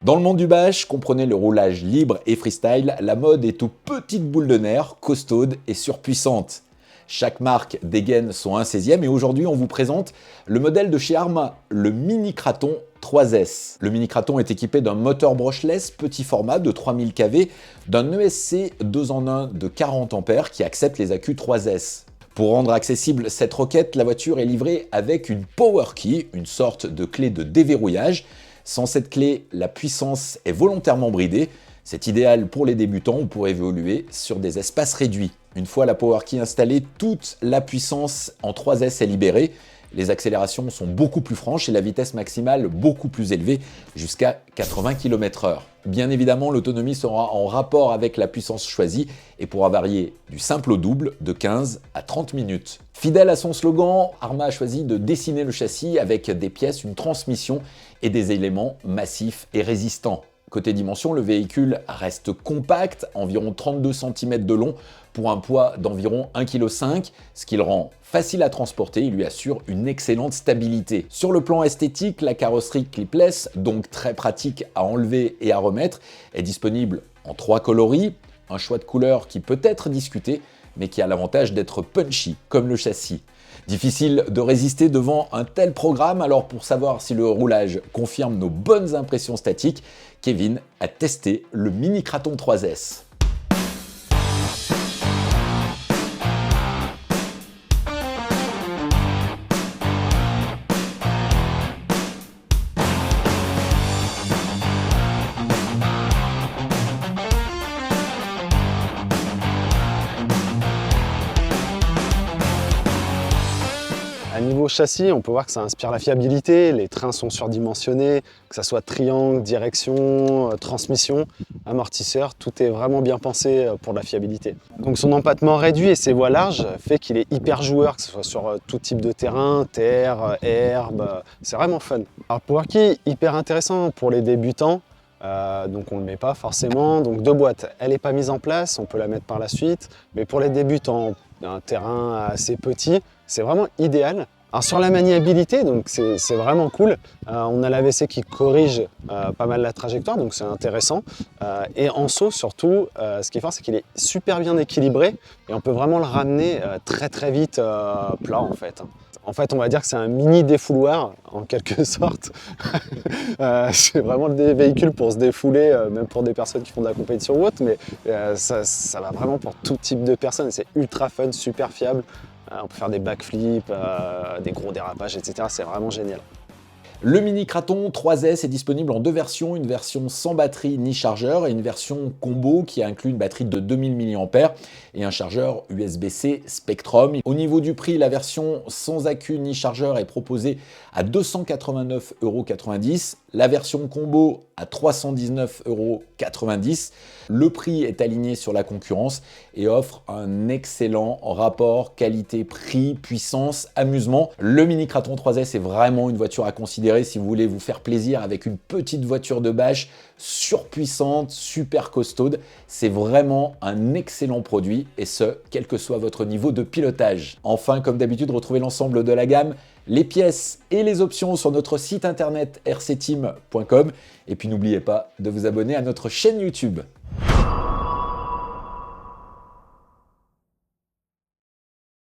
Dans le monde du bash, comprenez le roulage libre et freestyle, la mode est aux petites boules de nerfs, costaudes et surpuissantes. Chaque marque dégaine son 1/16e et aujourd'hui on vous présente le modèle de chez Arrma, le Mini Kraton 3S. Le Mini Kraton est équipé d'un moteur brushless petit format de 3000 kV, d'un ESC 2 en 1 de 40 ampères qui accepte les accus 3S. Pour rendre accessible cette roquette, la voiture est livrée avec une Power Key, une sorte de clé de déverrouillage. Sans cette clé, la puissance est volontairement bridée. C'est idéal pour les débutants ou pour évoluer sur des espaces réduits. Une fois la Power Key installée, toute la puissance en 3S est libérée. Les accélérations sont beaucoup plus franches et la vitesse maximale beaucoup plus élevée, jusqu'à 80 km/h. Bien évidemment, l'autonomie sera en rapport avec la puissance choisie et pourra varier du simple au double de 15 à 30 minutes. Fidèle à son slogan, Arrma a choisi de dessiner le châssis avec des pièces, une transmission et des éléments massifs et résistants. Côté dimension, le véhicule reste compact, environ 32 cm de long pour un poids d'environ 1,5 kg, ce qui le rend facile à transporter et lui assure une excellente stabilité. Sur le plan esthétique, la carrosserie clipless, donc très pratique à enlever et à remettre, est disponible en 3 coloris, un choix de couleurs qui peut être discuté, mais qui a l'avantage d'être punchy, comme le châssis. Difficile de résister devant un tel programme, alors pour savoir si le roulage confirme nos bonnes impressions statiques, Kevin a testé le Mini Kraton 3S. À niveau châssis, on peut voir que ça inspire la fiabilité, les trains sont surdimensionnés, que ça soit triangle, direction, transmission, amortisseur, tout est vraiment bien pensé pour la fiabilité. Donc son empattement réduit et ses voies larges fait qu'il est hyper joueur, que ce soit sur tout type de terrain, terre, herbe, c'est vraiment fun. Alors Power Key, hyper intéressant pour les débutants. Donc on ne le met pas forcément, donc 2 boîtes, elle n'est pas mise en place, on peut la mettre par la suite, mais pour les débutants, un terrain assez petit, c'est vraiment idéal. Alors sur la maniabilité, donc c'est vraiment cool, on a l'AVC qui corrige pas mal la trajectoire, donc c'est intéressant, et en saut surtout, ce qui est fort c'est qu'il est super bien équilibré, et on peut vraiment le ramener très vite plat en fait. En fait, on va dire que c'est un mini défouloir, en quelque sorte. C'est vraiment le véhicule pour se défouler, même pour des personnes qui font de la compétition ou autre, mais ça va vraiment pour tout type de personnes. C'est ultra fun, super fiable. On peut faire des backflips, des gros dérapages, etc. C'est vraiment génial. Le Mini Kraton 3S est disponible en 2 versions, une version sans batterie ni chargeur et une version combo qui inclut une batterie de 2000 mAh et un chargeur USB-C Spectrum. Au niveau du prix, la version sans accu ni chargeur est proposée à 289,90 €, la version combo à 319,90 €. Le prix est aligné sur la concurrence et offre un excellent rapport qualité-prix, puissance, amusement. Le Mini Kraton 3S est vraiment une voiture à considérer si vous voulez vous faire plaisir avec une petite voiture de bash surpuissante, super costaude. C'est vraiment un excellent produit et ce, quel que soit votre niveau de pilotage. Enfin, comme d'habitude, retrouvez l'ensemble de la gamme, les pièces et les options sur notre site internet rcteam.com et puis n'oubliez pas de vous abonner à notre chaîne YouTube.